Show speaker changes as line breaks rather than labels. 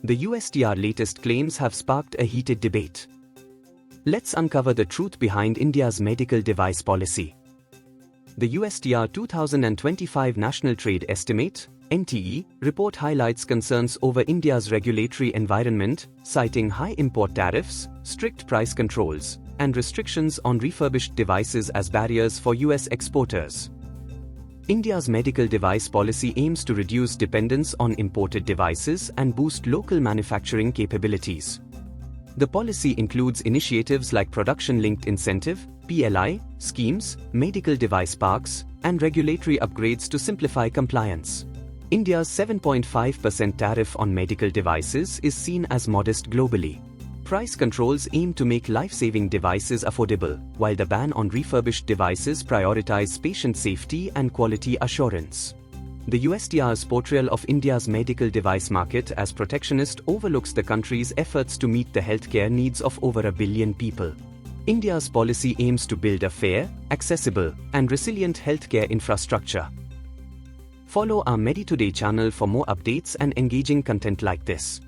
The USTR latest claims have sparked a heated debate. Let's uncover the truth behind India's medical device policy. The USTR 2025 National Trade Estimate (NTE) report highlights concerns over India's regulatory environment, citing high import tariffs, strict price controls, and restrictions on refurbished devices as barriers for US exporters. India's medical device policy aims to reduce dependence on imported devices and boost local manufacturing capabilities. The policy includes initiatives like production-linked incentive (PLI) schemes, medical device parks, and regulatory upgrades to simplify compliance. India's 7.5% tariff on medical devices is seen as modest globally. Price controls aim to make life-saving devices affordable, while the ban on refurbished devices prioritizes patient safety and quality assurance. The USTR's portrayal of India's medical device market as protectionist overlooks the country's efforts to meet the healthcare needs of over a billion people. India's policy aims to build a fair, accessible, and resilient healthcare infrastructure. Follow our MEDEToday channel for more updates and engaging content like this.